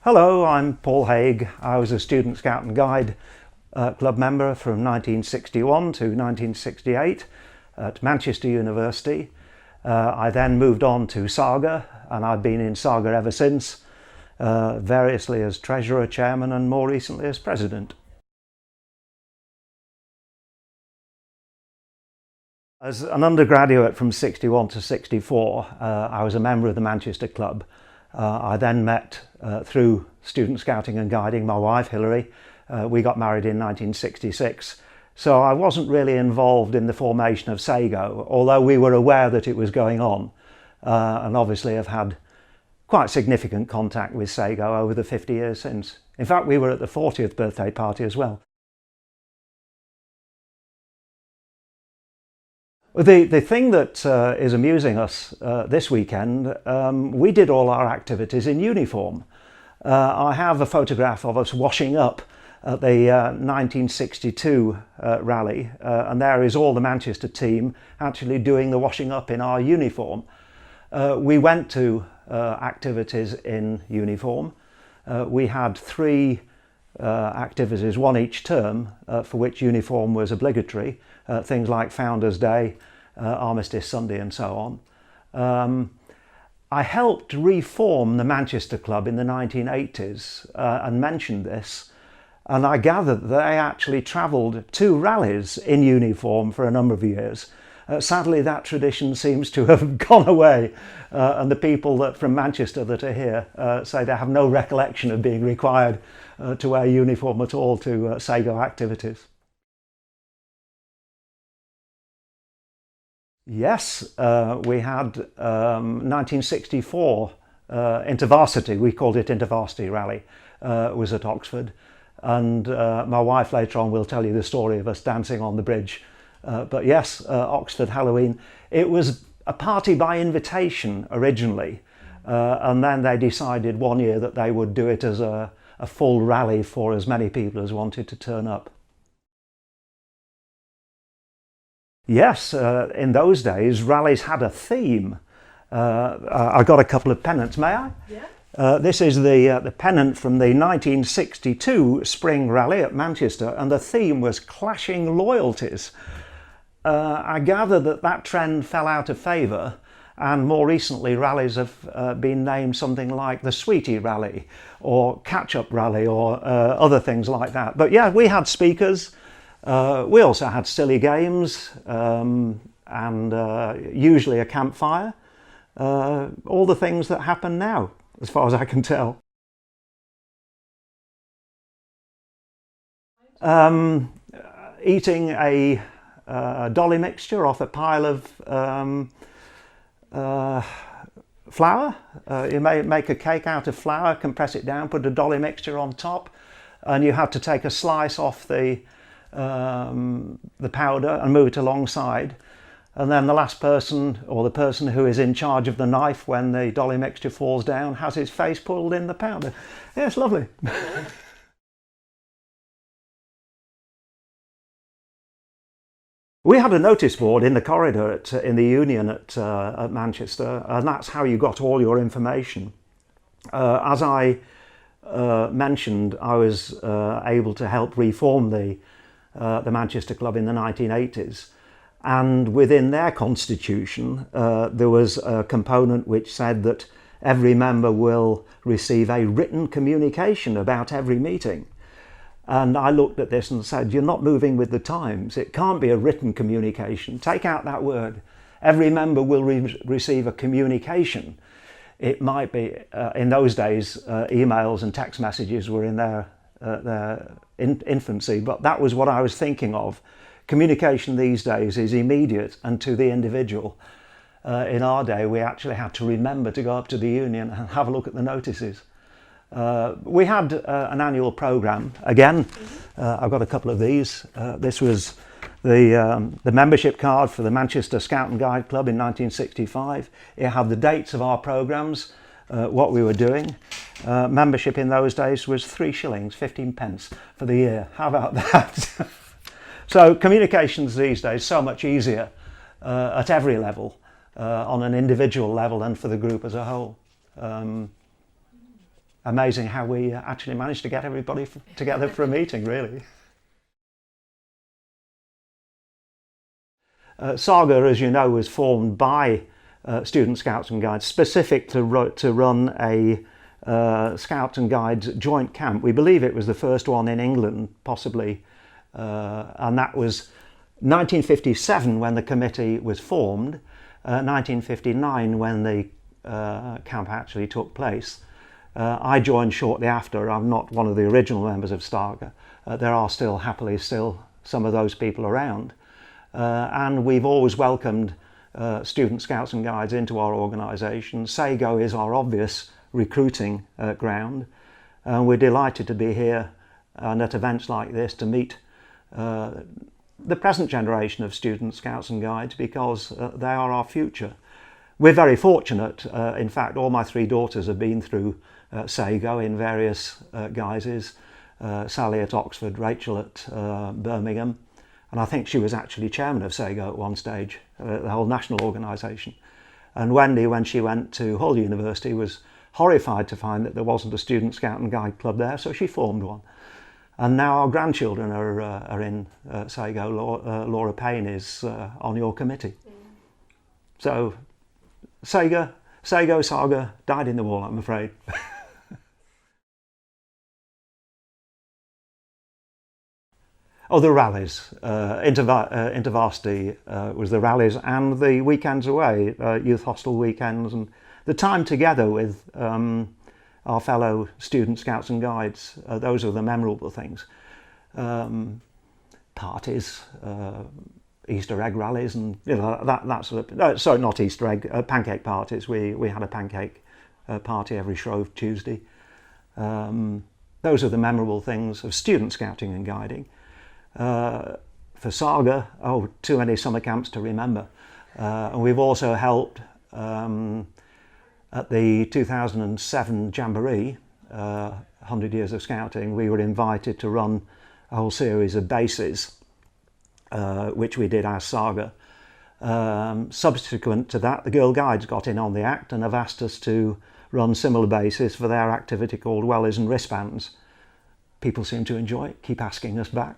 Hello, I'm Paul Haig. I was a Student Scout and Guide club member from 1961 to 1968 at Manchester University. I then moved on to SSAGO, and I've been in SSAGO ever since, variously as Treasurer, Chairman and more recently as President. As an undergraduate from 61 to 64, I was a member of the Manchester Club. I then met, through Student Scouting and Guiding, my wife Hilary. We got married in 1966. So I wasn't really involved in the formation of SSAGO, although we were aware that it was going on, and obviously have had quite significant contact with SSAGO over the 50 years since. In fact, we were at the 40th birthday party as well. The thing that is amusing us this weekend, we did all our activities in uniform. I have a photograph of us washing up at the 1962 rally, and there is all the Manchester team actually doing the washing up in our uniform. We went to activities in uniform. We had 3 activities, one each term, for which uniform was obligatory, things like Founders Day, Armistice Sunday and so on. I helped reform the Manchester Club in the 1980s and mentioned this, and I gathered that they actually travelled 2 rallies in uniform for a number of years. Sadly, that tradition seems to have gone away, and the people from Manchester that are here say they have no recollection of being required to wear uniform at all to SSAGO activities. Yes, we had 1964 InterVarsity, we called it InterVarsity Rally, was at Oxford, and my wife later on will tell you the story of us dancing on the bridge. But yes, Oxford Halloween. It was a party by invitation originally, and then they decided one year that they would do it as a full rally for as many people as wanted to turn up. Yes, in those days rallies had a theme. I got a couple of pennants, may I? Yeah. This is the pennant from the 1962 Spring Rally at Manchester, and the theme was Clashing Loyalties. I gather that trend fell out of favour, and more recently rallies have been named something like the Sweetie Rally or Catch-Up Rally or other things like that. But yeah, we had speakers. We also had silly games and usually a campfire. All the things that happen now, as far as I can tell. Eating a dolly mixture off a pile of flour. You may make a cake out of flour, compress it down, put a dolly mixture on top, and you have to take a slice off the powder and move it alongside, and then the last person, or the person who is in charge of the knife when the dolly mixture falls down, has his face pulled in the powder. Yeah, it's lovely. We had a notice board in the corridor in the Union at Manchester, and that's how you got all your information. As I mentioned, I was able to help reform the Manchester Club in the 1980s, and within their constitution there was a component which said that every member will receive a written communication about every meeting. And I looked at this and said, you're not moving with the times. It can't be a written communication. Take out that word. Every member will receive a communication. It might be, in those days, emails and text messages were in their infancy, but that was what I was thinking of. Communication these days is immediate and to the individual. In our day, we actually had to remember to go up to the Union and have a look at the notices. We had an annual programme. Again, I've got a couple of these. This was the membership card for the Manchester Scout and Guide Club in 1965. It had the dates of our programmes, what we were doing. Membership in those days was 3 shillings, 15 pence for the year. How about that? So communications these days so much easier at every level, on an individual level and for the group as a whole. amazing how we actually managed to get everybody together for a meeting, really. SSAGO, as you know, was formed by Student Scouts and Guides specific to run a Scouts and Guides joint camp. We believe it was the first one in England, possibly, and that was 1957 when the committee was formed, 1959 when the camp actually took place. I joined shortly after. I'm not one of the original members of SSAGO. There are still, happily, some of those people around. And we've always welcomed Student Scouts and Guides into our organisation. SSAGO is our obvious recruiting ground. We're delighted to be here and at events like this to meet the present generation of Student Scouts and Guides, because they are our future. We're very fortunate. In fact, all my 3 daughters have been through SSAGO in various guises. Sally at Oxford, Rachel at Birmingham, and I think she was actually chairman of SSAGO at one stage, the whole national organisation. And Wendy, when she went to Hull University, was horrified to find that there wasn't a Student Scout and Guide club there, so she formed one. And now our grandchildren are in SSAGO. Laura Payne is on your committee. So SSAGO died in the wall, I'm afraid. Oh, the rallies. Intervarsity was the rallies, and the weekends away, youth hostel weekends, and the time together with our fellow Student Scouts and Guides. Those are the memorable things. Parties, Easter egg rallies, and that sort of. Sorry, not Easter egg. Pancake parties. We had a pancake party every Shrove Tuesday. Those are the memorable things of student scouting and guiding. For SSAGO, too many summer camps to remember. And we've also helped at the 2007 Jamboree, 100 Years of Scouting. We were invited to run a whole series of bases, which we did as SSAGO. Subsequent to that, the Girl Guides got in on the act and have asked us to run similar bases for their activity called Wellies and Wristbands. People seem to enjoy it, keep asking us back.